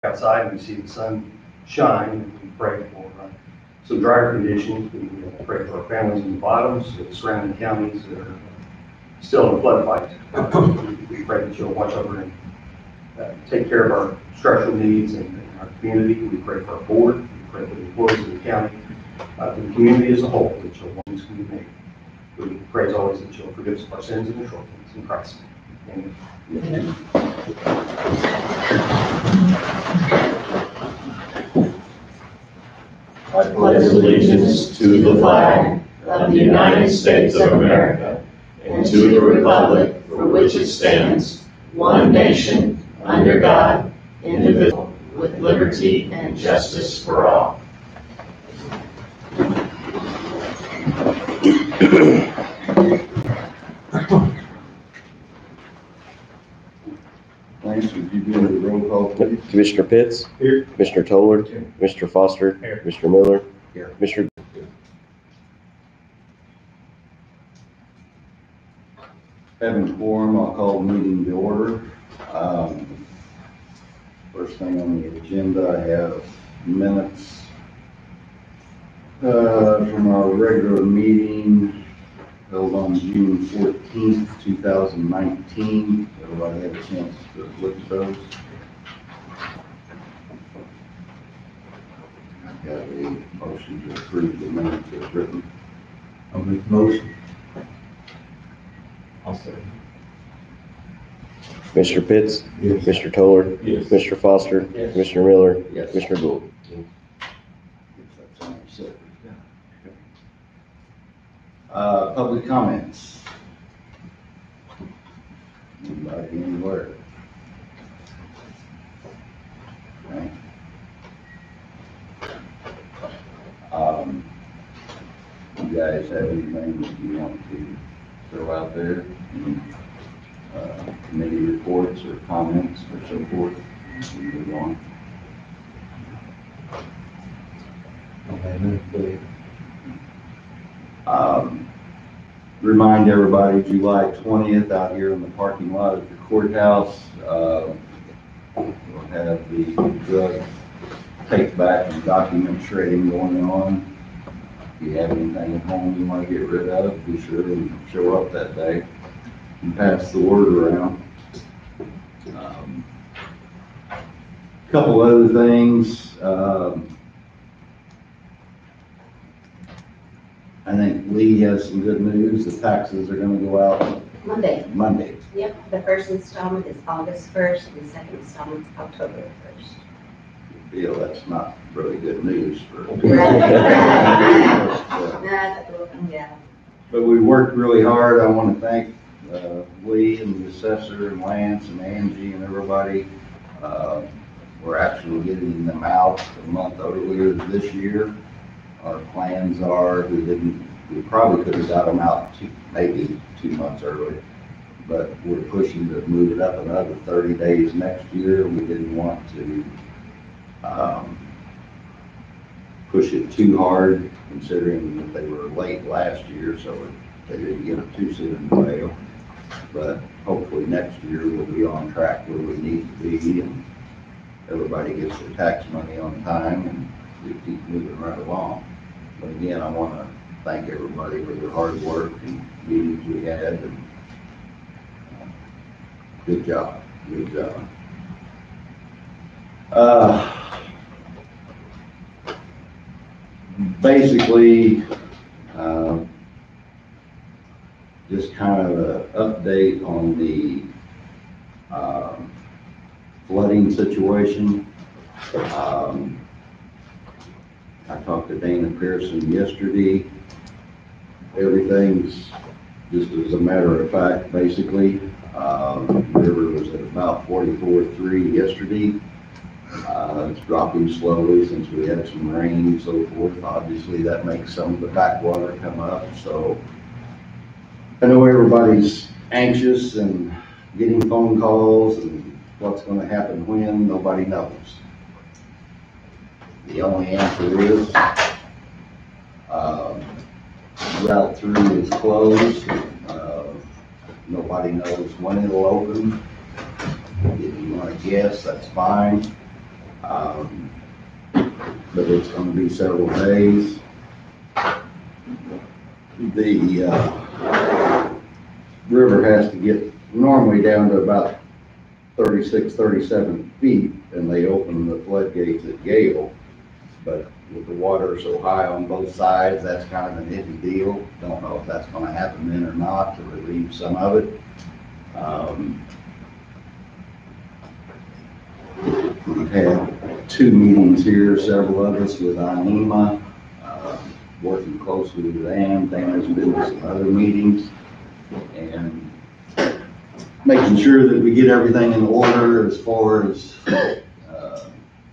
outside and we see the sun shine, and we pray for some drier conditions. We pray for our families in the bottoms, the surrounding counties that are still in flood fight. We pray that you'll watch over and take care of our structural needs and our community. We pray for our board. We pray for the employees of the county, for the community as a whole, that you'll want this community. We pray as always that you'll forgive us of our sins and shortcomings in Christ. Amen. Amen. I pledge allegiance to the flag of the United States of America and to the republic for which it stands, one nation, under God, indivisible, with liberty and justice for all. Thanks. Would you do the roll call, please? Commissioner Pitts? Here. Commissioner Toller? Here. Commissioner Foster? Here. Commissioner Miller? Here. Commissioner... Having quorum, I'll call the meeting to order. First thing on the agenda, I have minutes from our regular meeting held on June 14th, 2019. Everybody had a chance to look at those? I've got a motion to approve the minutes as written. I'll make the motion. I'll second. Commissioner Pitts? Yes. Commissioner Toller? Yes. Commissioner Foster? Yes. Commissioner Miller? Yes. Commissioner Gould? Public comments. Anybody anywhere? Okay. You guys have anything that you want to throw out there? Any, committee reports or comments or so forth? We move on. Remind everybody, July 20th, out here in the parking lot at the courthouse, we'll have the drug take back and document shredding going on. If you have anything at home you want to get rid of, be sure and show up that day and pass the word around. Couple other things. I think Lee has some good news. The taxes are going to go out Monday. Yep, the first installment is August 1st, and the second installment is October 1st. Feel that's not really good news for. Yeah. But we worked really hard. I want to thank Lee and the assessor and Lance and Angie and everybody. We're actually getting them out a month earlier this year. Our plans are, we probably could have got them out maybe 2 months early, but we're pushing to move it up another 30 days next year. We didn't want to push it too hard, considering that they were late last year, so they didn't get it too soon in the mail. But hopefully next year we'll be on track where we need to be, and everybody gets their tax money on time, and we keep moving right along. But again, I want to thank everybody for their hard work and meetings we had, and good job, good job. Basically, just kind of an update on the flooding situation. I talked to Dana Pearson yesterday. Everything's just as a matter of fact, basically. The river was at about 44.3 yesterday. It's dropping slowly since we had some rain and so forth. Obviously, that makes some of the backwater come up. So I know everybody's anxious and getting phone calls, and what's going to happen when, nobody knows. The only answer is Route 3 is closed. Nobody knows when it'll open. If you want to guess, that's fine. But it's gonna be several days. The river has to get normally down to about 36, 37 feet, and they open the floodgates at Gale. But with the water so high on both sides, that's kind of an iffy deal. Don't know if that's gonna happen then or not to relieve some of it. We've had 2 meetings here, several of us with INEMA, working closely with them. Dana's been to some other meetings, and making sure that we get everything in order as far as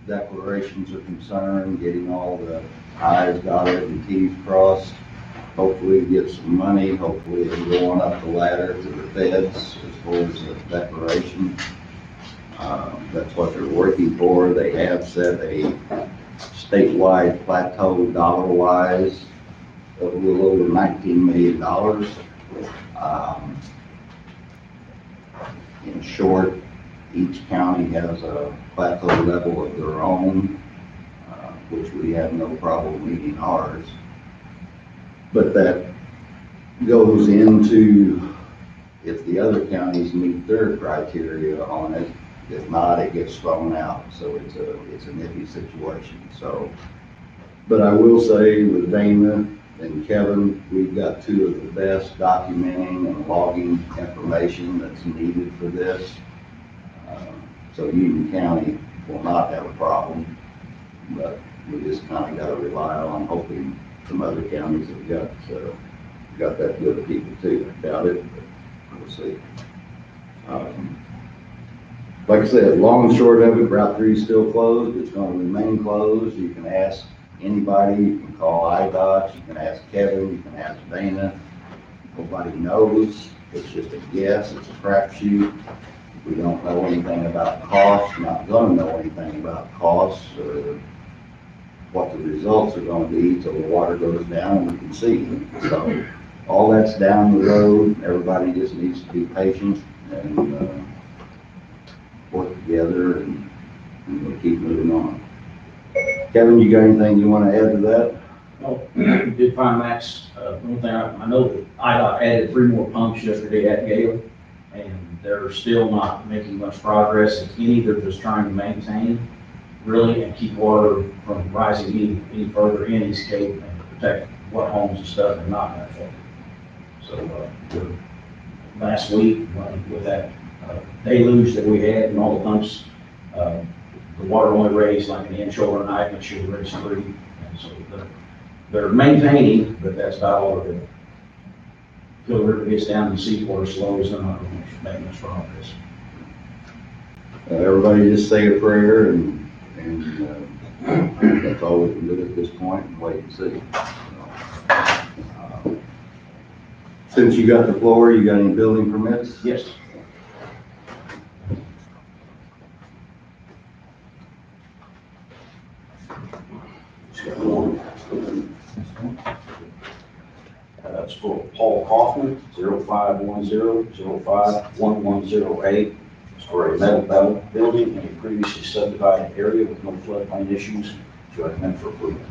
declarations are concerned, getting all the I's dotted and T's crossed. Hopefully get some money, hopefully it'll go on up the ladder to the feds as far as the declaration. That's what they're working for. They have set a statewide plateau dollar-wise of a little over $19 million. In short, each county has a plateau level of their own, which we have no problem meeting ours. But that goes into if the other counties meet their criteria on it. If not, it gets thrown out. So it's an iffy situation. So, but I will say with Dana and Kevin, we've got 2 of the best documenting and logging information that's needed for this. So Union County will not have a problem, but we just kind of got to rely on hoping some other counties have got that good of people too. I doubt it, but we'll see. Like I said, long and short of it, Route 3 is still closed. It's going to remain closed. You can ask anybody. You can call IDOT. You can ask Kevin. You can ask Dana. Nobody knows. It's just a guess. It's a crapshoot. We don't know anything about costs. Not going to know anything about costs or what the results are going to be till the water goes down and we can see. So all that's down the road. Everybody just needs to be patient and work together, and we'll keep moving on. Kevin, you got anything you want to add to that? Well, did find Max, one thing I know that IDOT added 3 more pumps yesterday at Gale, and they're still not making much progress. If any, they're just trying to maintain really and keep water from rising any further in East Cape and protect what homes and stuff are not going to affect. So last week with that deluge that we had and all the pumps, the water only raised like an inch overnight, and it should raise 3. And so they're maintaining, but that's about all they're doing. Until the river gets down and the seawater slows, they're not going to make much progress. Everybody just say a prayer, and that's all we can do at this point, and wait and see. Since you got the floor, you got any building permits? Yes. That's for Paul Kaufman, 0510-051108. It's for a metal building in a previously subdivided area with no floodplain issues. To recommend for approval.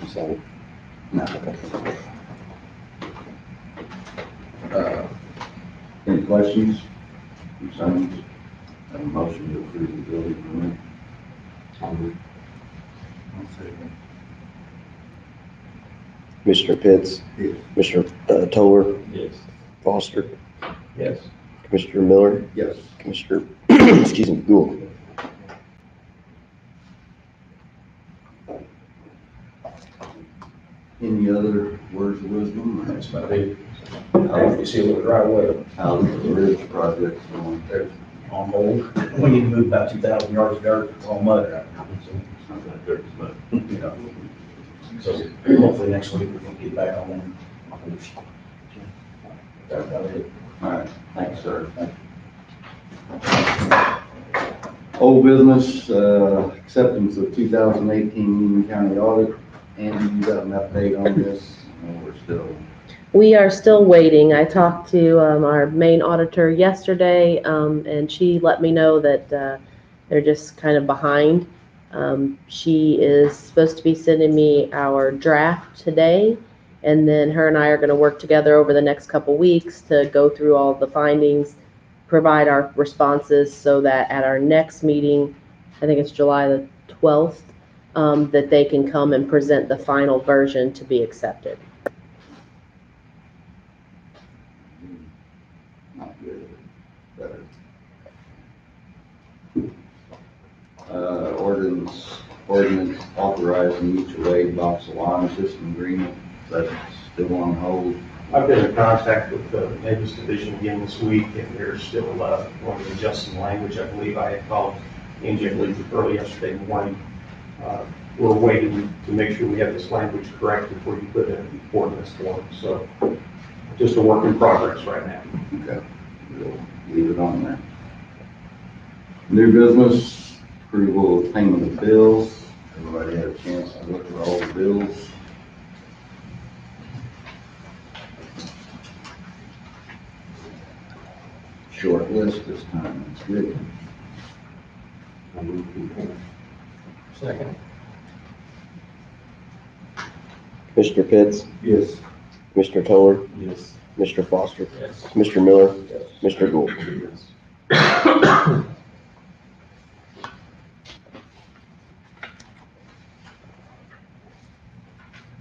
So, Any questions, concerns? Have a motion to approve the building permit? Commissioner Pitts, Yes. Commissioner Toller, Yes. Foster. Yes. Commissioner Miller, Yes. Commissioner, excuse me, Gould. Any other words of wisdom? That's about it. You see a little dry weather How's the ridge project going? on hold. We need to move about 2,000 yards of dirt. It's all mud right now, so, It's not that dirty, but you know. So hopefully next week we can get back on them. That's about it. All right, thanks, sir. Old business, acceptance of 2018 Union County audit. Andy, you got an update on this? No, we're still. We are still waiting. I talked to our main auditor yesterday, and she let me know that they're just kind of behind. She is supposed to be sending me our draft today, and then her and I are going to work together over the next couple weeks to go through all the findings, provide our responses, so that at our next meeting, I think it's July the 12th, that they can come and present the final version to be accepted. Not good, better. Ordinance authorizing mutual aid box alarm system agreement, that's still on hold. I've been in contact with the Neighbors Division again this week, and they're still going to adjust some language. I believe I had called Angie, I believe, early yesterday morning. We're waiting to make sure we have this language correct before you put it in the ordinance form. So just a work in progress right now. Okay, we'll leave it on there. New business, approval of payment of bills. Everybody had a chance to look at all the bills. Short list this time, that's good. Second. Commissioner Pitts, Yes. Commissioner Toller, Yes. Commissioner Foster, Yes. Commissioner Miller, Yes. Commissioner Gould.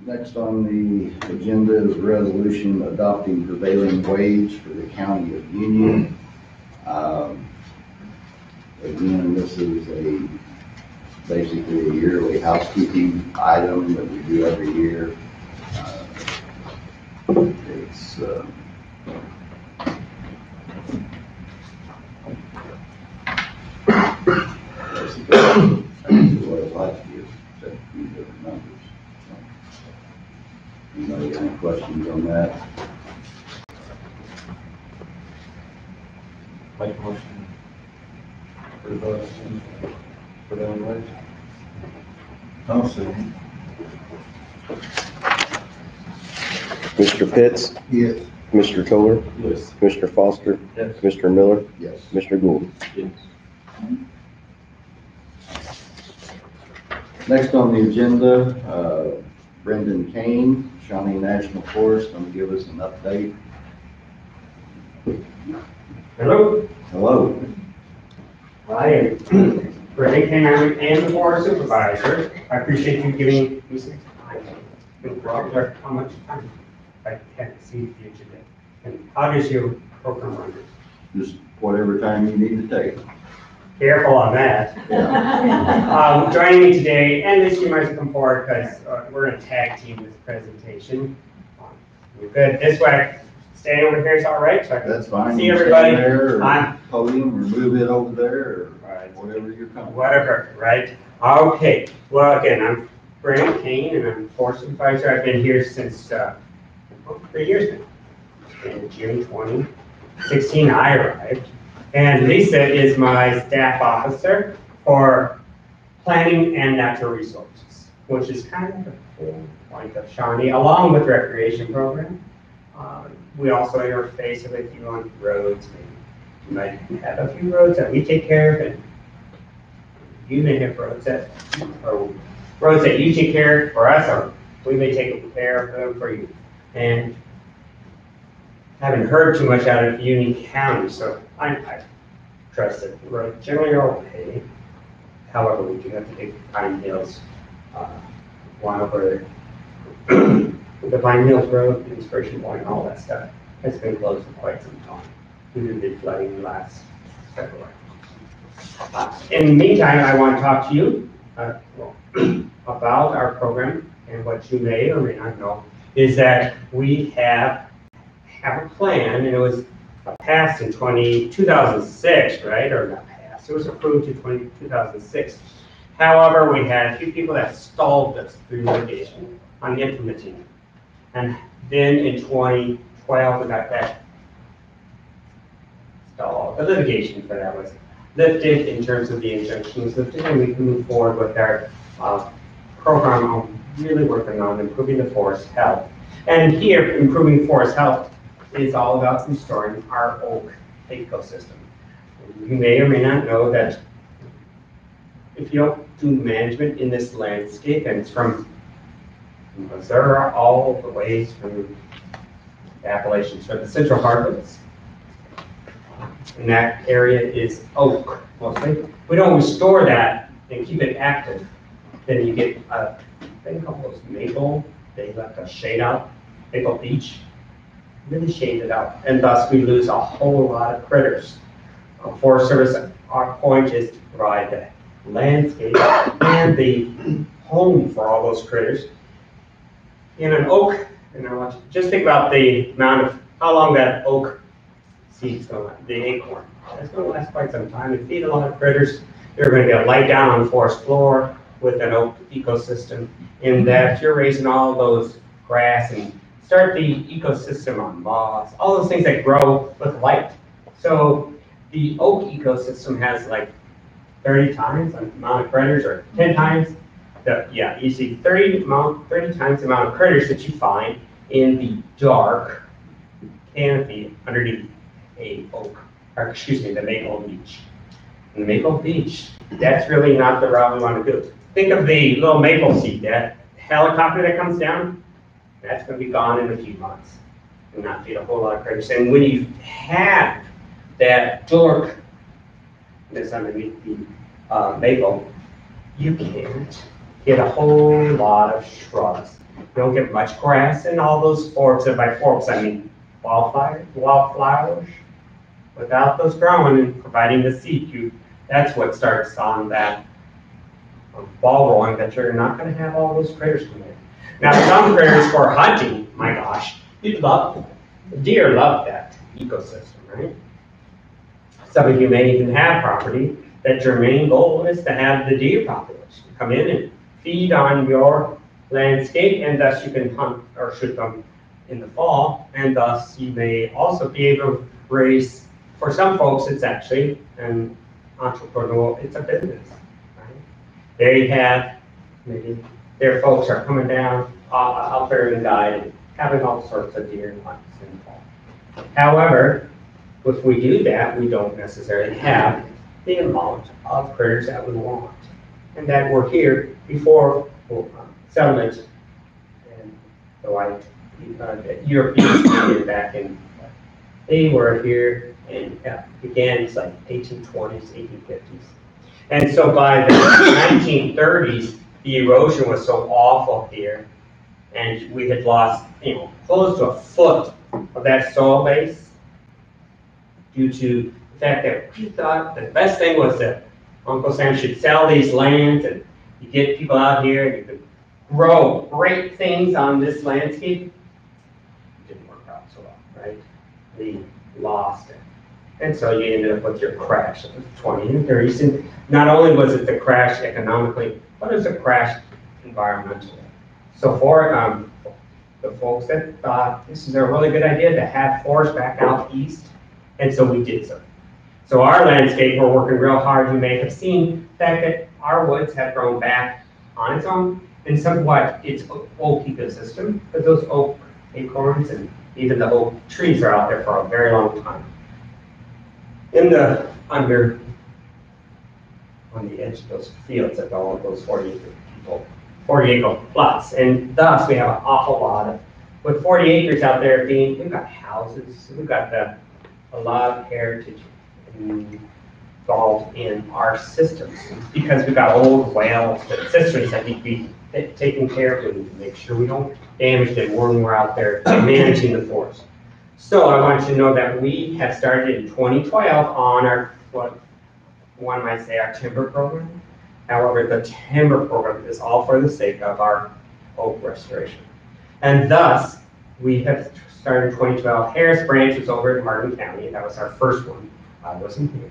Next on the agenda is a resolution adopting prevailing wage for the county of Union. Again, this is basically a yearly housekeeping item that we do every year. It's basically what it like to use, except a few different numbers. Anybody got any questions on that? Make a motion. For the, for the wage. I'll see. Commissioner Pitts, Yes. Commissioner Toller, Yes. Commissioner Foster, Yes. Commissioner Miller, Yes. Commissioner Gould. Yes. Next on the agenda, Brendan Kane, Shawnee National Forest, going to give us an update. Hello, Hello. I am Brendan Kane, I am the board supervisor. I appreciate you giving me some time. Robert, how much time? I can't see the agenda. And how does your program run? Just whatever time you need to take. Careful on that. Joining me today, and this you might come forward because we're going to tag team this presentation. We're good. This way, staying over here is all right. So I can That's fine. see You can everybody. stand there or I'm- podium or move it over there or Right. whatever you're comfortable. Whatever, right? Okay, well, again, I'm Brendan Kane, and I'm forest supervisor. I've been here since 3 years now. In June 2016, I arrived. And Lisa is my staff officer for planning and natural resources, which is kind of the whole point of Shawnee, along with recreation program. We also interface with you on roads. We might have a few roads that we take care of, and you may have roads that you take care of for us, or we may take care of them for you. And haven't heard too much out of Union County, so I trust that the roads generally are okay. However, we do have to take Pine Hills, one over the Pine Hills Road, Inspiration Point, and all that stuff. It's been closed for quite some time. due to the flooding last February. In the meantime, I want to talk to you about our program, and what you may or may not know is that we have a plan, and it was passed in 2006, right? Or not passed, it was approved in 2006. However, we had a few people that stalled us through litigation on implementing it. And then in 2012, we got that stalled. The litigation for that was lifted in terms of the injunction was lifted, and we can move forward with our program on really working on improving the forest health. And here, improving forest health is all about restoring our oak ecosystem. You may or may not know that if you don't do management in this landscape, and it's from Missouri all the way from the Appalachians, from the Central Heartlands, and that area is oak mostly. We don't restore that and keep it active, then you get a thing called those maple. They let the shade out, maple beech, really shade it out, and thus we lose a whole lot of critters. Forest Service, our point is to provide the landscape and the home for all those critters. In an oak, and I want you to just think about the amount of how long that oak seed's going to last, the acorn. It's going to last quite some time. It feed a lot of critters. They're going to get laid down on the forest floor with an oak ecosystem, in that you're raising all those grass and start the ecosystem on moss, all those things that grow with light. So the oak ecosystem has like 30 times the amount of critters, or 10 times you see 30 times the amount of critters that you find in the dark canopy underneath a oak, or excuse me, the maple beech. And the maple beech, that's really not the route we want to go. Think of the little maple seed, that helicopter that comes down, that's going to be gone in a few months and not feed a whole lot of critters. And when you have that dark that's underneath the maple, you can't get a whole lot of shrubs. You don't get much grass in all those forests, and by forests I mean wildflowers. Without those growing and providing the seed, that's what starts on that ball rolling, that you're not going to have all those critters come in. Now, some critters for hunting, my gosh, you love them. The deer love that ecosystem, right? Some of you may even have property that your main goal is to have the deer population come in and feed on your landscape, and thus you can hunt or shoot them in the fall, and thus you may also be able to raise, for some folks it's actually an entrepreneurial, it's a business, right? They have, maybe their folks are coming down out there and guide and having all sorts of deer hunts in the fall. However, if we do that, we don't necessarily have the amount of critters that we want, and that were here before settlement and the white Europeans came back in. They were here and began, it's like 1820s, 1850s. And so by the 1930s, the erosion was so awful here, and we had lost, close to a foot of that soil base due to the fact that we thought the best thing was that Uncle Sam should sell these lands, and you get people out here and you could grow great things on this landscape. It didn't work out so well, right? We lost it. And so you ended up with your crash of the 20s and 30s. And not only was it the crash economically, but it was a crash environmentally. So for the folks that thought this is a really good idea to have forests back out east, and so we did so. So our landscape, we're working real hard. You may have seen the fact that our woods have grown back on its own, and somewhat its oak ecosystem, but those oak acorns and even the oak trees are out there for a very long time. In the on the edge of those fields of all of those 40 acre plots, and thus we have an awful lot of, with 40 acres out there we've got houses, we've got a lot of heritage involved in our systems, because we've got old wells, cisterns that need to be taken care of, and make sure we don't damage them when we're out there managing the forest. So I want you to know that we have started in 2012 on our, what one might say, our timber program. However, the timber program is all for the sake of our oak restoration. And thus, we have started in 2012. Harris Branch was over in Martin County. That was our first one. I wasn't here.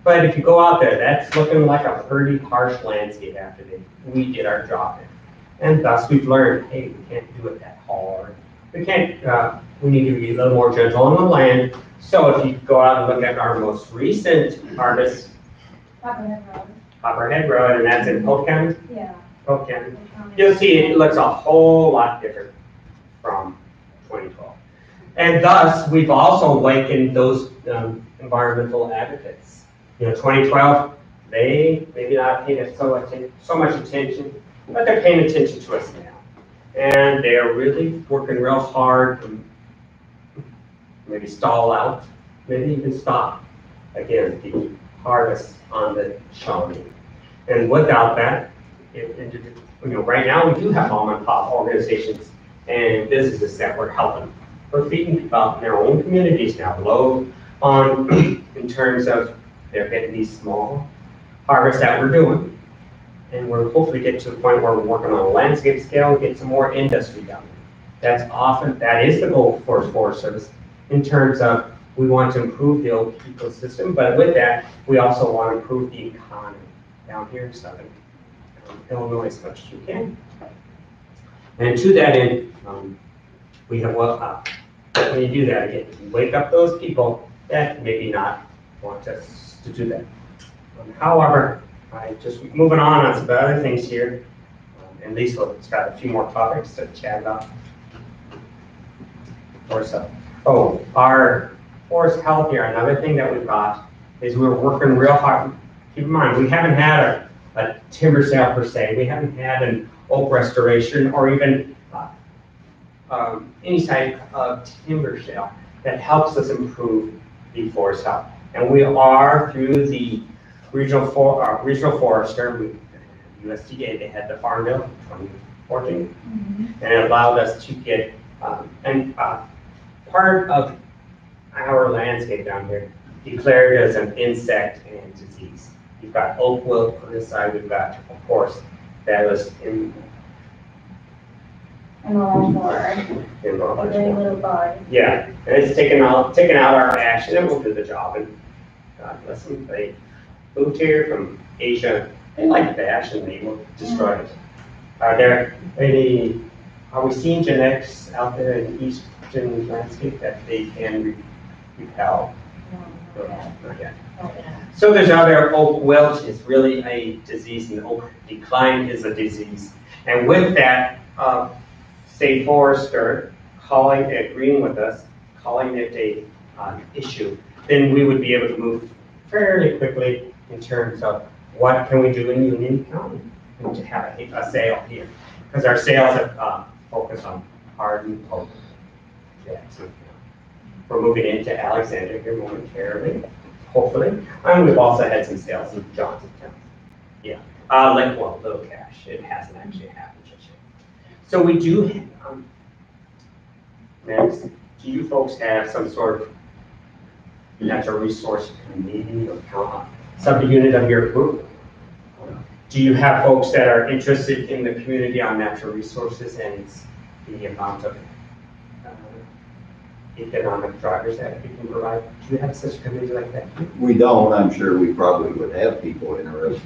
But if you go out there, that's looking like a pretty harsh landscape after we did our job there. And thus we've learned, hey, we can't do it that hard. We can't, we need to be a little more gentle on the land. So if you go out and look at our most recent harvest, Copperhead Road, and that's in Polk County? Yeah. Polk County. You'll see it looks a whole lot different from 2012. And thus, we've also awakened those environmental advocates. You know, 2012, they maybe not paying so much attention, but they're paying attention to us now. And they're really working real hard to maybe stall out, maybe even stop, again, the harvest on the Shawnee. And without that, right now we do have mom and pop organizations and businesses that we're helping. We're feeding people out in their own communities now, low on in terms of they're getting these small harvests that we're doing. And we're hopefully get to the point where we're working on a landscape scale and get some more industry done. That is the goal for Forest Service in terms of we want to improve the oak ecosystem, but with that, we also want to improve the economy down here in southern Illinois as much as we can. And to that end, we have when you do that, again, you wake up those people that maybe not want us to do that. However, just moving on some other things here, and Lisa's got a few more topics to chat about. Our forest health here, another thing that we've got is we're working real hard. Keep in mind, we haven't had a timber sale per se. We haven't had an oak restoration or even any type of timber sale that helps us improve the forest health. And we are through the regional forester, USDA, they had the Farm Bill in 2014, and it allowed us to get, part of our landscape down here declared as an insect and disease. You've got oak wilt on this side, we've got, of course, that was in the very little bud. Yeah, and it's taken out our ash, and it will do the job. And God bless them, they moved here from Asia. They like the ash, and they will destroy it. Are we seeing genetics out there in the eastern landscape that they can repel? No, not yet. okay. So there's other oak wilt is really a disease, and oak decline is a disease. And with that, state forester agreeing with us, calling it a issue, then we would be able to move fairly quickly in terms of what can we do in Union County and to have a sale here. Because our sales have focused on Hardin, Polk, Jackson. We're moving into Alexandria here momentarily, hopefully. And we've also had some sales in Johnsontown. Yeah, Little Cache. It hasn't actually happened just yet. So we do, next, do you folks have some sort of natural resource committee or sub-unit of your group? Do you have folks that are interested in the community on natural resources and the amount of economic drivers that we can provide? Do you have such a committee like that? We don't. I'm sure we probably would have people interested.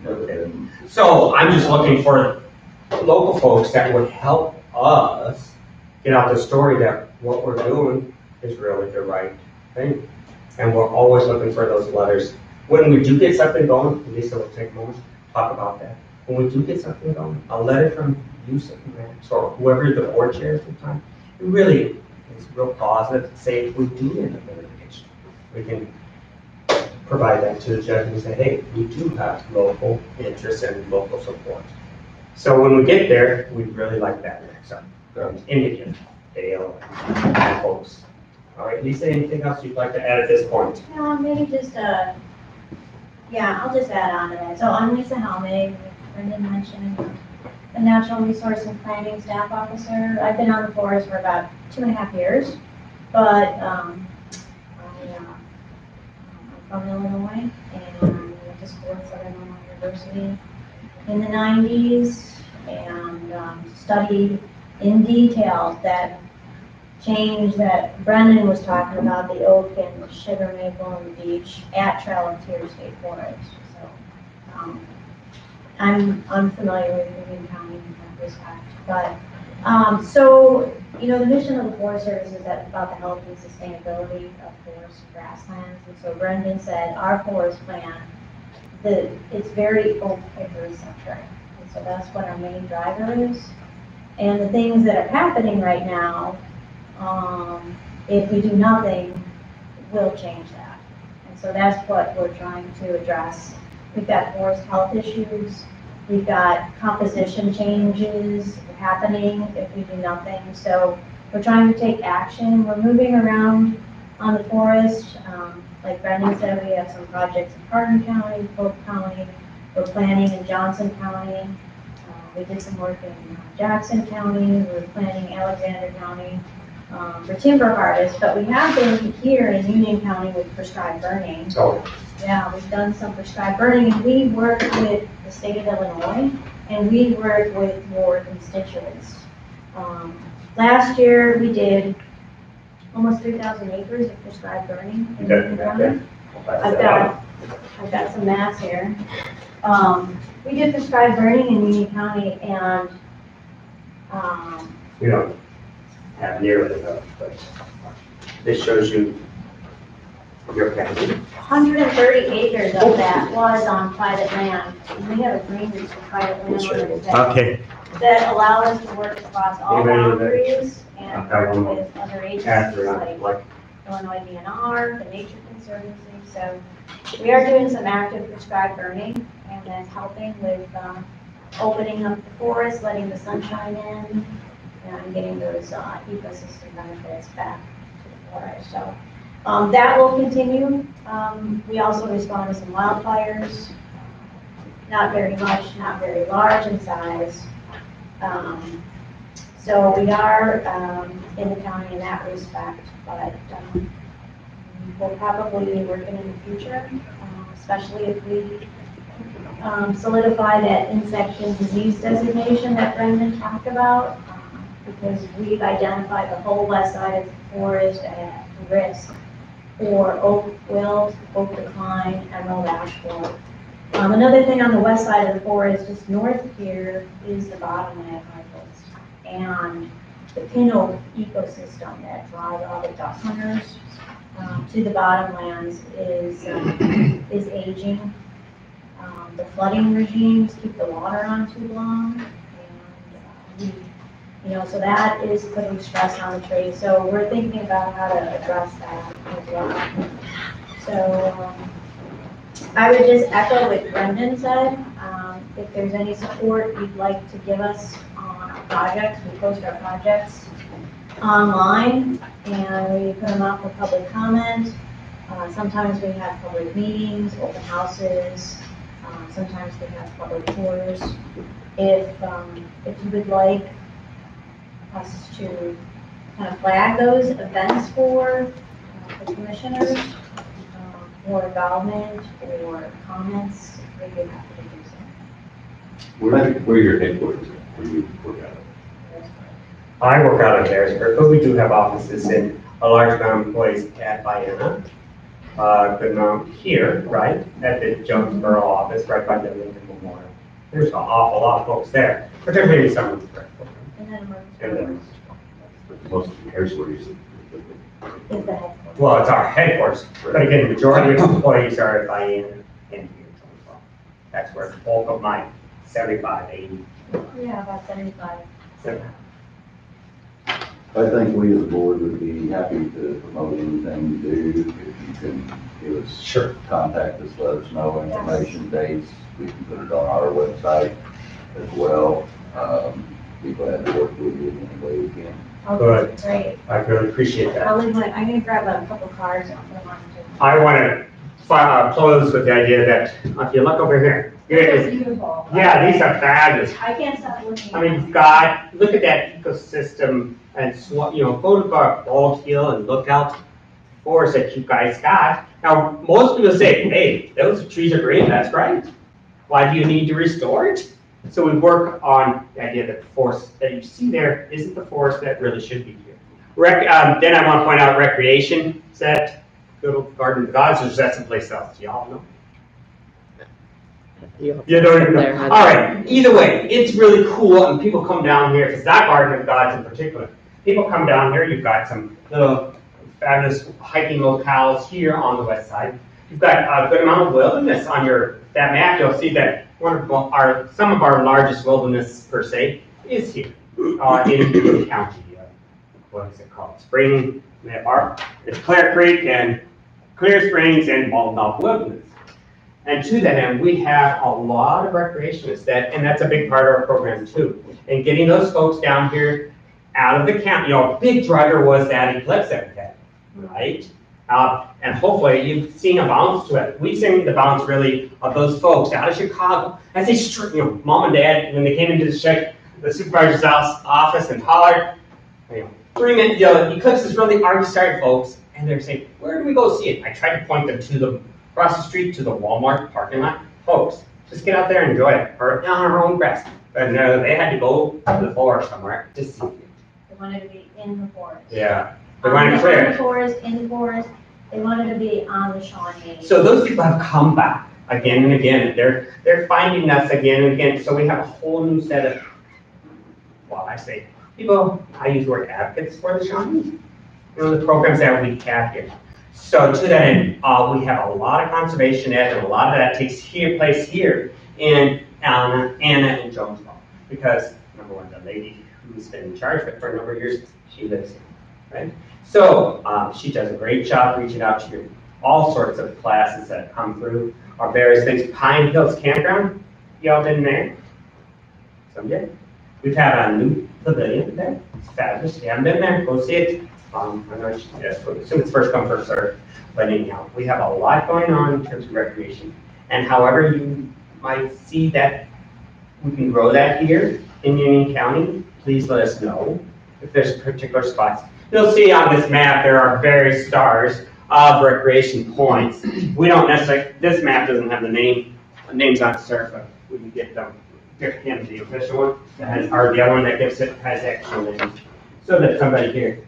Okay. So I'm just looking for local folks that would help us get out the story that what we're doing is really the right thing. And we're always looking for those letters. When we do get something going, Lisa will take a moment to talk about that. When we do get something going, a letter from you, or whoever the board chair is at the time, it really is real positive to say if we do end up in litigation, we can provide that to the judge and say, hey, we do have local interest and local support. So when we get there, we'd really like that. So, indicate, Dale, and folks. All right, Lisa, anything else you'd like to add at this point? Maybe just, I'll just add on to that. So I'm Lisa Helmig, Brendan mentioned, the Natural Resource and Planning Staff Officer. I've been on the forest for about 2.5 years. But, I'm from Illinois, and went to school at Southern Illinois University in the 90s, and studied in detail that change that Brendan was talking about, the oak and sugar maple and beech at Trail and Tier State Forest. So, I'm unfamiliar with Union County in that respect, but, so, you know, the mission of the Forest Service is about the health and sustainability of forests and grasslands. And so Brendan said our forest plan, it's very oak hickory centric. And so that's what our main driver is. And the things that are happening right now, if we do nothing, will change that. And so that's what we're trying to address. We've got forest health issues. We've got composition changes happening if we do nothing. So we're trying to take action. We're moving around on the forest. Like Brendan said, we have some projects in Hardin County, Polk County. We're planning in Johnson County. We did some work in Jackson County. We're planning Alexander County for timber harvest. But we have been here in Union County with prescribed burning. Oh. Yeah, we've done some prescribed burning, and we work with the state of Illinois, and we work with your constituents. Last year, we did almost 3,000 acres of prescribed burning in Union County. I've got some maps here. We did prescribed burning in Union County, and We don't have nearly enough, but this shows you your county. 130 acres of that was on private land. And we have agreements with private landowners Okay. that allow us to work across all Anybody with boundaries and Okay, work one more. with other agencies Catherine, like Illinois DNR, the Nature Conservancy. So we are doing some active prescribed burning, and that's helping with opening up the forest, letting the sunshine in, and getting those ecosystem benefits back to the forest. So that will continue. We also respond to some wildfires, not very much, not very large in size. So we are in the county in that respect, but we'll probably be working in the future, especially if we solidify that insect and disease designation that Brendan talked about, because we've identified the whole west side of the forest at risk for oak wilt, oak decline, emerald ash borer. Another thing on the west side of the forest, just north of here, is the bottomland rifles and the pin oak ecosystem that draws all the duck hunters to the bottomlands is aging. The flooding regimes keep the water on too long, and so that is putting stress on the tree. So we're thinking about how to address that as well. So I would just echo what Brendan said. If there's any support you'd like to give us on our projects, we post our projects online and we put them out for public comment. Sometimes we have public meetings, open houses. Sometimes we have public tours. If you would like us to kind of flag those events for the commissioners, or involvement or comments, we'd be happy to do so. Where your headquarters at? Where you work out of? I work out of Harrisburg, but we do have offices in a large amount of employees at Vienna. Good amount here, right, at the Jonesboro office, right by the Lincoln Memorial. There's an awful lot of folks there, particularly in some respects. And then And then, Most of the Harrisburg is. is the well, it's our headquarters, but again, the majority of employees are at Vienna and here. That's where the bulk of my 75, 80. yeah, about 75. I think we as a board would be happy to promote anything you do. If you can give us, Sure. contact us, let us know information, dates. We can put it on our website as well. Be glad to work with you in any way we can. Good. Great. I really appreciate that. I'm gonna grab a couple cards and put them on too. I want to close with the idea that if you look over here, They're beautiful. Yeah, these are fabulous. I can't stop looking. I mean, God, look at that ecosystem and photograph Bald Hill and look out forest that you guys got. Now, most people say, hey, those trees are great, that's right. Why do you need to restore it? So we work on the idea that the forest that you see there isn't the forest that really should be here. Then I want to point out recreation. Is that good old Garden of the Gods, or is that someplace else? Do y'all know? You You don't even know. there, All right. Either way, it's really cool, and people come down here. Because that Garden of Gods in particular, people come down here. You've got some little fabulous hiking locales here on the west side. You've got a good amount of wilderness on that map. You'll see that some of our largest wilderness per se is here in the county. What is it called? Spring Park. It's Clear Creek and Clear Springs and Bald Knob Wilderness. And to that end, we have a lot of recreationists and that's a big part of our program too. And getting those folks down here out of the county, a big driver was that eclipse that we had, right? And hopefully you've seen a bounce to it. We've seen the bounce really of those folks out of Chicago. As they, mom and dad, when they came into the supervisor's office and hollered, bring it, the eclipse is really already started, folks. And they're saying, where do we go see it? I tried to point them to across the street to the Walmart parking lot. Folks, just get out there and enjoy it, or on our own grass. But no, they had to go to the forest somewhere to see it. They wanted to be in the forest. Yeah, they wanted to clear it. In the forest, they wanted to be on the Shawnee. So those people have come back again and again. They're finding us again and again. So we have a whole new set of, I say, people, I use the word advocates for the Shawnee. The programs that we have here. So to that end, we have a lot of conservation ed, and a lot of that takes place here in Anna and Jonesboro. Because, number one, the lady who's been in charge of it for a number of years, she lives here, right? So she does a great job reaching out to all sorts of classes that come through, our various things. Pine Hills Campground, y'all been there? Some did. We've had a new pavilion there. It's fabulous. If you haven't been there, go see it. I assume it's first come, first served. But anyhow, we have a lot going on in terms of recreation. And however you might see that we can grow that here in Union County, please let us know if there's particular spots. You'll see on this map there are various stars of recreation points. We don't necessarily, this map doesn't have the names on it, sir, but we can get them. Get him the official one, or the other one that gives it has actual names. So that somebody here,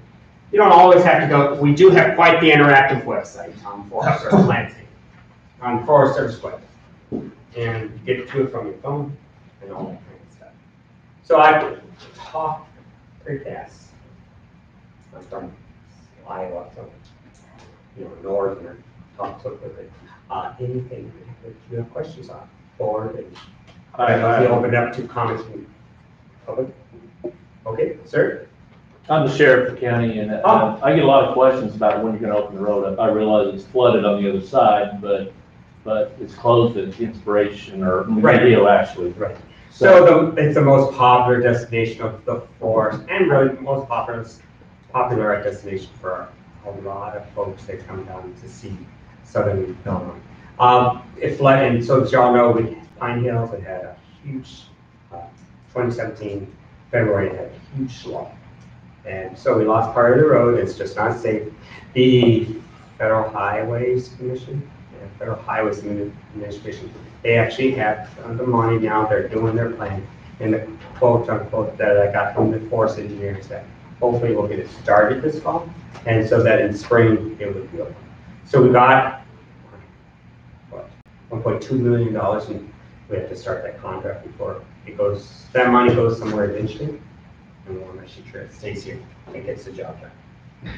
you don't always have to go. We do have quite the interactive website on Forest Service Lansing, on Forest Service web, and you get to it from your phone and all that kind of stuff. So I talk pretty fast. I'm from Iowa, so north, and talk so quickly. Anything that you have questions on, or I open up to comments from public. Okay, sir. I'm the sheriff of the county, and I get a lot of questions about when you're going to open the road. I realize it's flooded on the other side, but it's closed at Inspiration or Miguel, actually. Right. So it's the most popular destination of the forest, and really the most popular destination for a lot of folks that come down to see southern Illinois. And so as y'all know, Pine Hills had a huge 2017 February had a huge flood. And so we lost part of the road. It's just not safe. The Federal Highways Commission, Federal Highways Administration, they actually have the money now. They're doing their plan. And the quote unquote that I got from the forest engineers that hopefully we'll get it started this fall, and so that in spring it would be open. So we got what, $1.2 million, and we have to start that contract before it goes. That money goes somewhere eventually. And we want to make sure it stays here and gets the job done.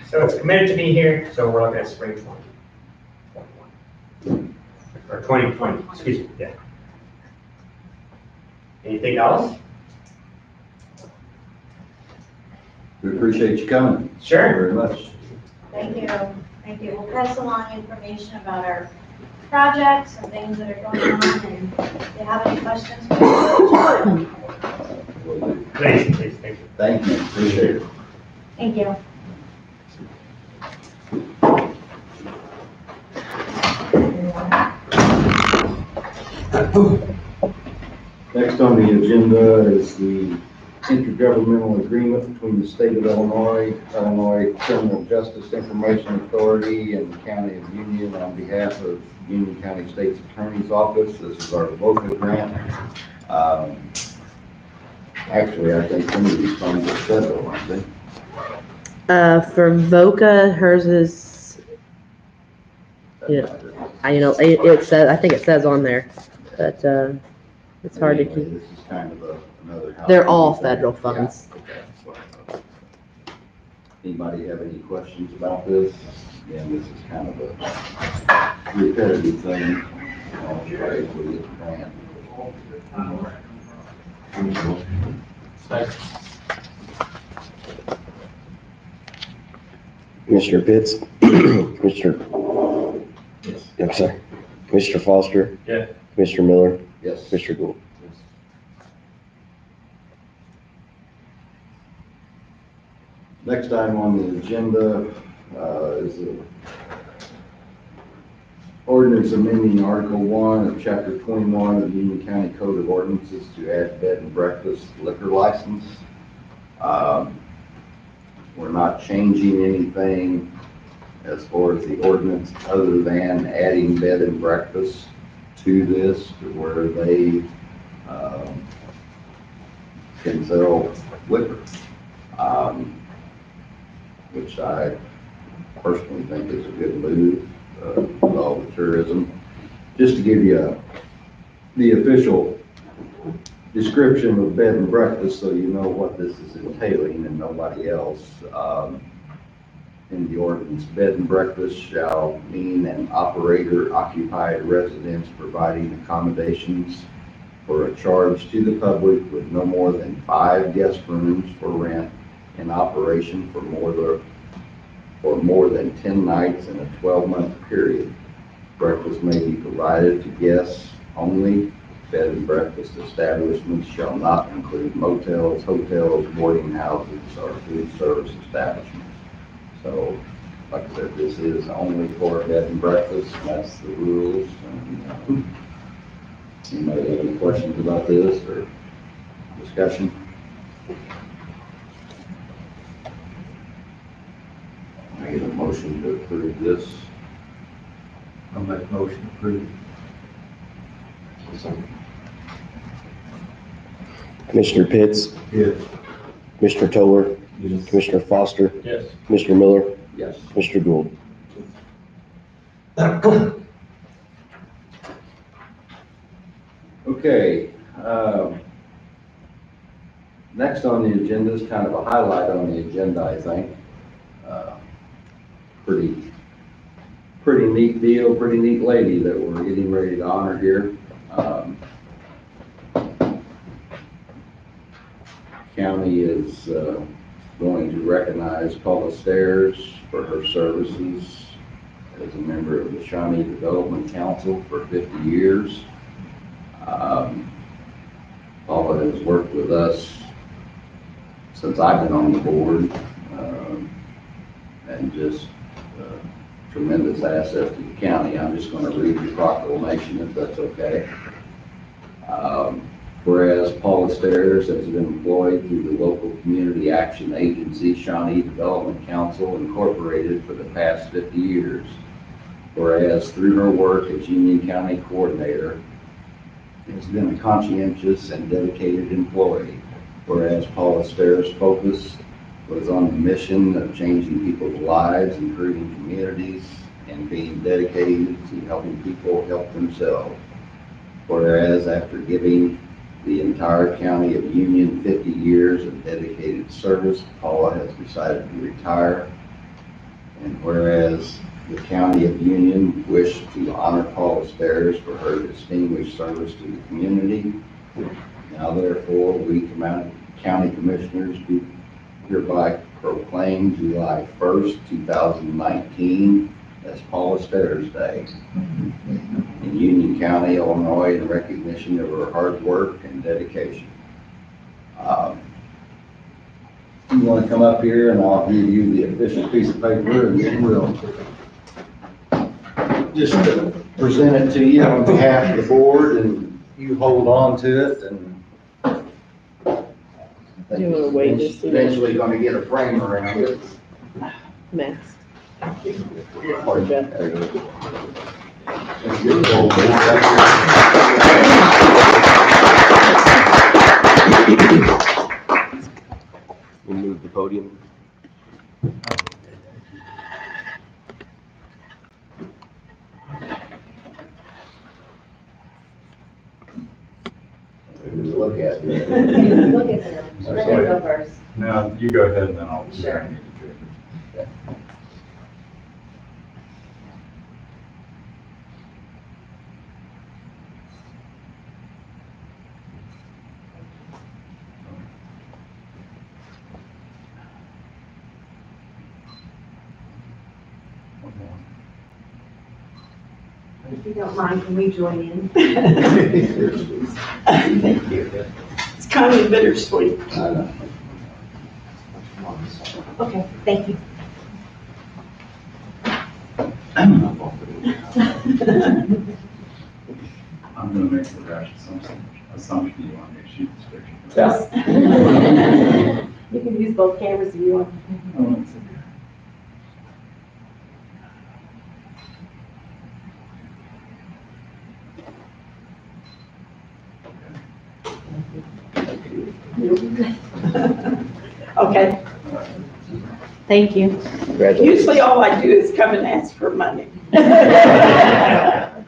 So it's committed to be here, so we're looking at spring 2021. Or 2020, excuse me, yeah. Anything else? We appreciate you coming. Sure. Very much. Thank you. Thank you. We'll pass along information about our projects and things that are going on, and if you have any questions, Please, thank you. Thank you. Appreciate it. Thank you. Next on the agenda is the intergovernmental agreement between the state of Illinois, Illinois Criminal Justice Information Authority, and the County of Union on behalf of Union County State's Attorney's Office. This is our VOCA grant. Actually, I think some of these funds are federal, aren't they? For VOCA, hers is, it says, I think it says on there, but, it's hard to Anyway, keep. This is kind of another. They're all federal funds. Yeah, okay. Anybody have any questions about this? Again, this is kind of a repetitive thing. Right, we get the grant. Commissioner Pitts, I'm sorry, Commissioner Foster. Yeah. Commissioner Miller, Yes. Commissioner Gould. Next item on the agenda is the ordinance amending Article 1 of Chapter 21 of the Union County Code of Ordinances to add bed and breakfast liquor license. We're not changing anything as far as the ordinance other than adding bed and breakfast to this to where they can sell liquor. Which I personally think is a good move with all the tourism. Just to give you the official description of bed and breakfast so you know what this is entailing and nobody else. In the ordinance, bed and breakfast shall mean an operator occupied residence providing accommodations for a charge to the public with no more than 5 guest rooms for rent in operation for more than 10 nights in a 12-month period. Breakfast may be provided to guests only. Bed and breakfast establishments shall not include motels, hotels, boarding houses, or food service establishments. So, like I said, this is only for bed and breakfast, and that's the rules. And, anybody have any questions about this or discussion? I get a motion to approve this. I'll make a motion to approve. Commissioner Pitts, Yes. Commissioner Toller, Yes. Commissioner Foster, Yes. Commissioner Miller, Yes. Commissioner Gould. Okay, next on the agenda is kind of a highlight on the agenda, I think. Pretty neat deal, pretty neat lady that we're getting ready to honor here. County is going to recognize Paula Stairs for her services as a member of the Shawnee Development Council for 50 years. Paula has worked with us since I've been on the board, and just tremendous asset to the county. I'm just going to read the proclamation if that's okay. Whereas Paula Stairs has been employed through the local community action agency, Shawnee Development Council Incorporated, for the past 50 years. Whereas through her work as Union County Coordinator, has been a conscientious and dedicated employee. Whereas Paula Stairs' focus was on the mission of changing people's lives, improving communities, and being dedicated to helping people help themselves. Whereas after giving the entire county of Union 50 years of dedicated service, Paula has decided to retire. And whereas the county of Union wished to honor Paula Stairs for her distinguished service to the community, now therefore we county commissioners do hereby proclaim July 1st, 2019 as Paula Stairs Day in Union County, Illinois, in recognition of her hard work and dedication. You want to come up here and I'll give you the official piece of paper and then we'll just present it to you on behalf of the board and you hold on to it and think You wanna wait to it's see? eventually gonna get a frame around it. Max. We'll move the podium. Look at it. Look at them. Let them go first. No, you go ahead and then I'll. Sure. If you don't mind, can we join in? Thank you. It's kind of bittersweet. I know. Okay, thank you. I'm gonna make the rash assumption you want me to shoot description. You can use both cameras if you want. Oh, that's okay. Okay, Thank you. Congratulations. usually all I do is come and ask for money.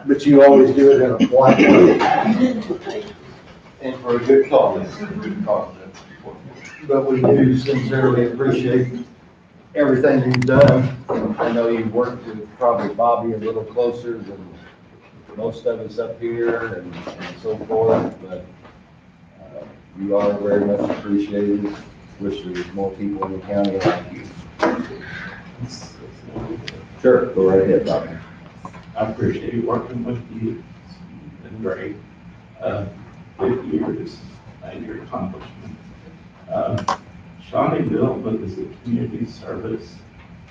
But you always do it in a polite way. And for a good cause. But we do sincerely appreciate everything you've done. I know you've worked with probably Bobby a little closer than most of us up here and so forth, but you are very much appreciated. Wish there was more people in the county like you. Sure, go right ahead, Bobby. I appreciate working with you. It's been great. 50 years, major accomplishment. Shawnee Development is a community service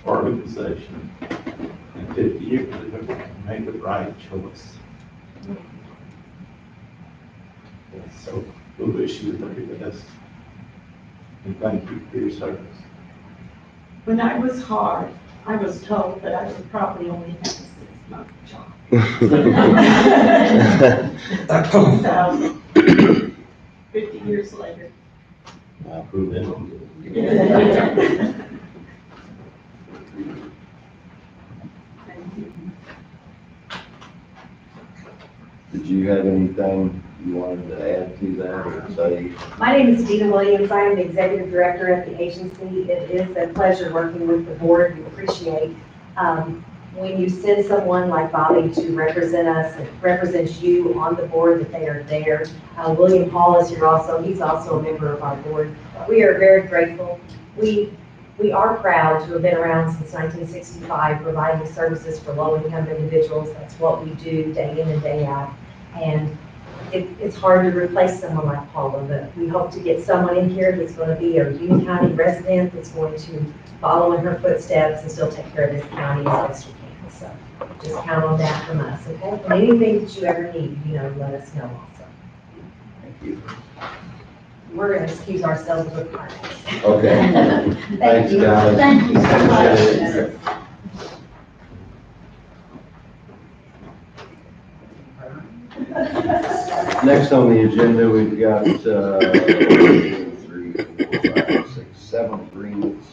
organization. In 50 years, they've made the right choice. So we wish you the very best. And thank you for your service. When I was hard, I was told that I would probably only have a 6-month job. So, 50 years later. I'll prove it. Did you have anything you wanted to add to that or say? My name is Dina Williams. I am the executive director at the agency. It is a pleasure working with the board. We appreciate when you send someone like Bobby to represent us and represents you on the board, that they are there. William Hall is here also. He's also a member of our board. We are very grateful. We are proud to have been around since 1965, providing services for low-income individuals. That's what we do day in and day out. And it's hard to replace someone like Paula, but we hope to get someone in here that's going to be a Union County resident, that's going to follow in her footsteps and still take care of this county as best we can. So just count on that from us, okay? And anything that you ever need, let us know also. Thank you. We're going to excuse ourselves with comments. Okay. Thank you. Guys. Thank you so much. Next on the agenda, we've got 7 agreements,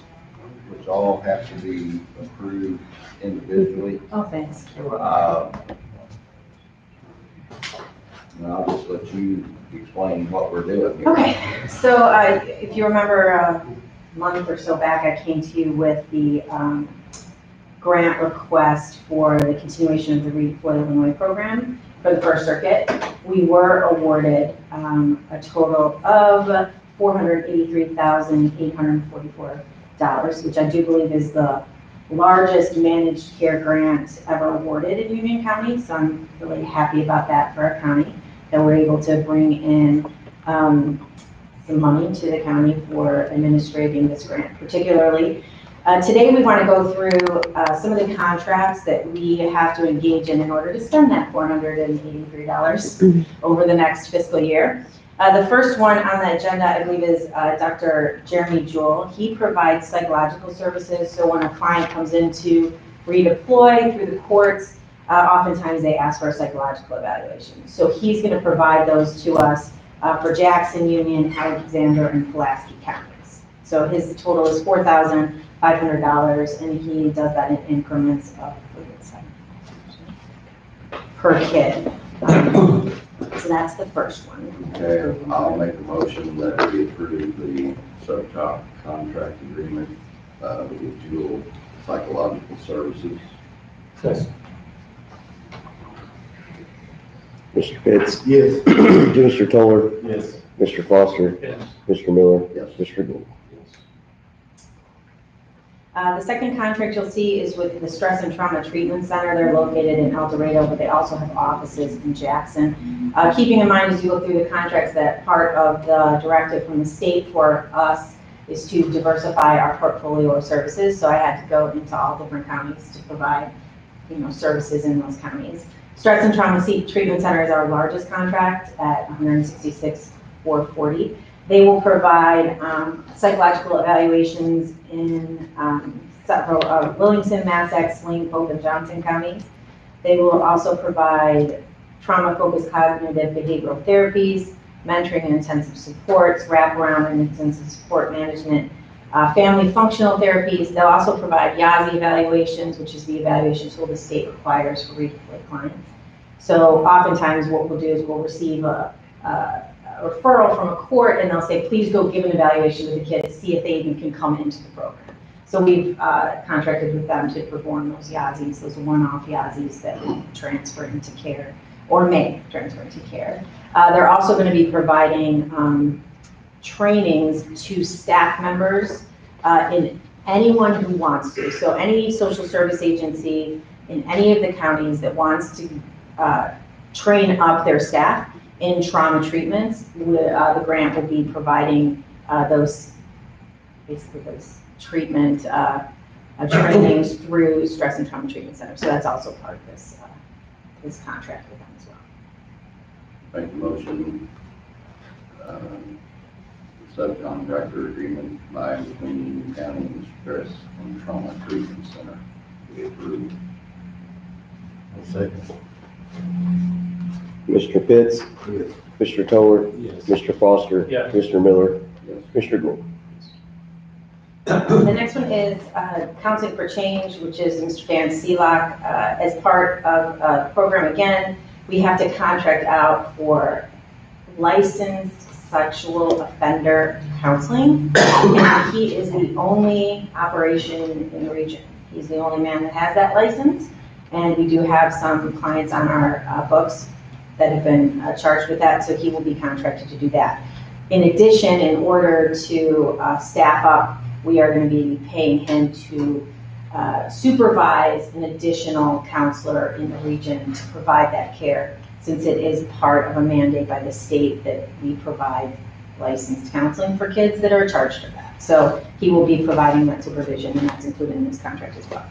which all have to be approved individually. Oh, thanks. And I'll just let you explain what we're doing here. Okay, so if you remember a month or so back, I came to you with the grant request for the continuation of the Read Floyd, Illinois program for the First Circuit. We were awarded a total of $483,844, which I do believe is the largest managed care grant ever awarded in Union County. So I'm really happy about that for our county, that we're able to bring in some money to the county for administrating this grant. Particularly, today we want to go through some of the contracts that we have to engage in order to spend that $483 over the next fiscal year. The first one on the agenda, I believe, is Dr. Jeremy Jewell. He provides psychological services, so when a client comes in to redeploy through the courts, oftentimes they ask for a psychological evaluation. So he's going to provide those to us for Jackson, Union, Alexander, and Pulaski counties. So his total is $4,500, and he does that in increments of per kid. So that's the first one. Okay, I'll make a motion that we approve the subcontract agreement with Jewel Psychological Services. Mr. Pitts? Yes. Mr. Toller? Yes. Mr. Foster? Yes. Mr. Miller? Yes. Mr. Gould? The second contract you'll see is with the Stress and Trauma Treatment Center. They're located in El Dorado, but they also have offices in Jackson. Keeping in mind as you look through the contracts that part of the directive from the state for us is to diversify our portfolio of services. So I had to go into all different counties to provide, services in those counties. Stress and Trauma Treatment Center is our largest contract at $166,440. They will provide psychological evaluations in several Williamson, Massac, Saline, Polk, and Johnson counties. They will also provide trauma-focused cognitive behavioral therapies, mentoring and intensive supports, wraparound and intensive support management, family functional therapies. They'll also provide YAZI evaluations, which is the evaluation tool the state requires for redeployed clients. So oftentimes what we'll do is we'll receive a referral from a court, and they'll say, please go give an evaluation with the kid to see if they even can come into the program. So we've contracted with them to perform those YAZIs, those one-off YAZIs that we transfer into care or may transfer into care. They're also going to be providing trainings to staff members in anyone who wants to. So any social service agency in any of the counties that wants to train up their staff in trauma treatments, the grant will be providing those treatment trainings through Stress and Trauma Treatment Center. So that's also part of this this contract with them as well. Make the motion, subcontractor agreement by and between Union County and the Stress and Trauma Treatment Center. We approve. Second. Mr. Pitts? Yes. Mr. Toller? Yes. Mr. Foster? Yes. Mr. Miller? Yes. Mr. Gould? The next one is Counseling for Change, which is Mr. Dan Seelock. As part of the program, again, we have to contract out for licensed sexual offender counseling. And he is the only operation in the region. He's the only man that has that license. And we do have some clients on our books that have been charged with that, so he will be contracted to do that. In addition, in order to staff up, we are going to be paying him to supervise an additional counselor in the region to provide that care, since it is part of a mandate by the state that we provide licensed counseling for kids that are charged with that. So he will be providing that supervision, and that's included in this contract as well.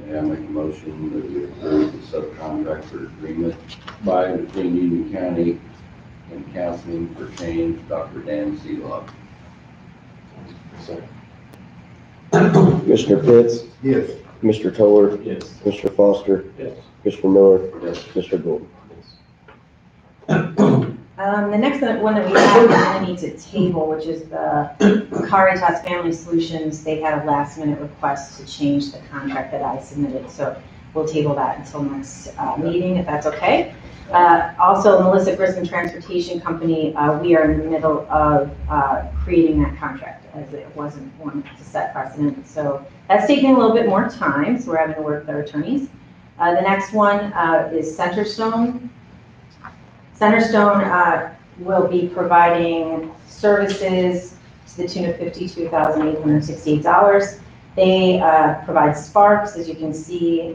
Yeah, I make a motion that we approve the subcontractor agreement by and between Union County and Counseling for Change, Dr. Dan Seelock. Mr. Pitts? Yes. Mr. Toller? Yes. Mr. Foster? Yes. Mr. Miller? Yes. Mr. Gould? The next one that we have, we're going to need to table, which is the Caritas Family Solutions. They had a last minute request to change the contract that I submitted, so we'll table that until next meeting, if that's okay. Also, Melissa Grissom Transportation Company, we are in the middle of creating that contract, as it wasn't one to set precedent. So that's taking a little bit more time, so we're having to work with our attorneys. The next one is Centerstone. Centerstone will be providing services to the tune of $52,868. They provide Sparks, as you can see.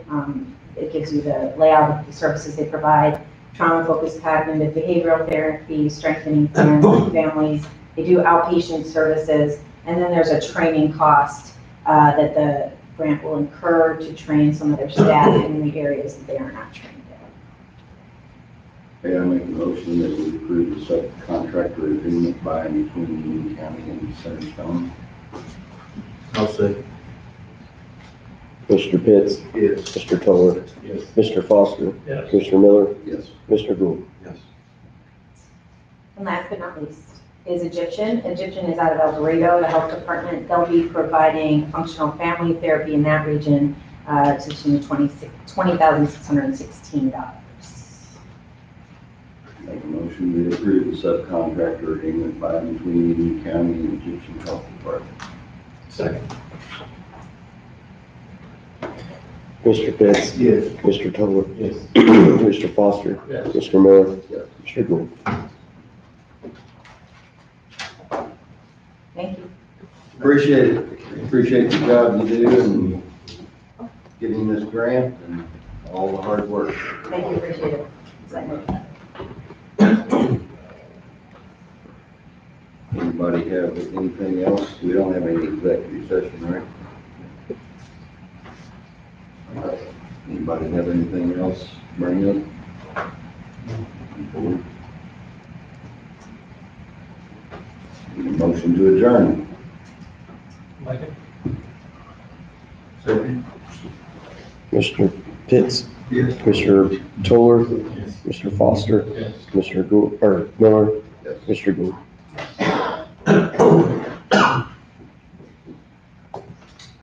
It gives you the layout of the services they provide: trauma-focused cognitive behavioral therapy, strengthening families. They do outpatient services, and then there's a training cost that the grant will incur to train some of their staff in the areas that they are not trained in. Okay, I make a motion that we approve the subcontractor agreement by and between Union County and Centerstone. I'll say. Mr. Pitts, Yes. Mr. Toller, Yes. Mr. Foster, Yes. Mr. Miller, Yes. Mr. Gould. Yes. And last but not least is Egyptian. Egyptian is out of El Dorado, the health department. They'll be providing functional family therapy in that region to the tune of $20,616. Make a motion we approve the subcontractor agreement by and between Union County and Egyptian Health Department. Second. Mr. Pitts, Yes. Mr. Toller, Yes. Mr. Foster, Yes. Mr. Miller, Yes. Mr. Gould. Thank you. Appreciate it. Appreciate the job you do and getting this grant and all the hard work. Thank you, appreciate it. Anybody have anything else? We don't have any executive session, right? Anybody have anything else to bring up? Need a motion to adjourn. Second. Mr. Pitts, Yes. Mr. Toller, Mr. Foster, Yes. Mr. Gould, or Miller, Yes. Mr. Gould.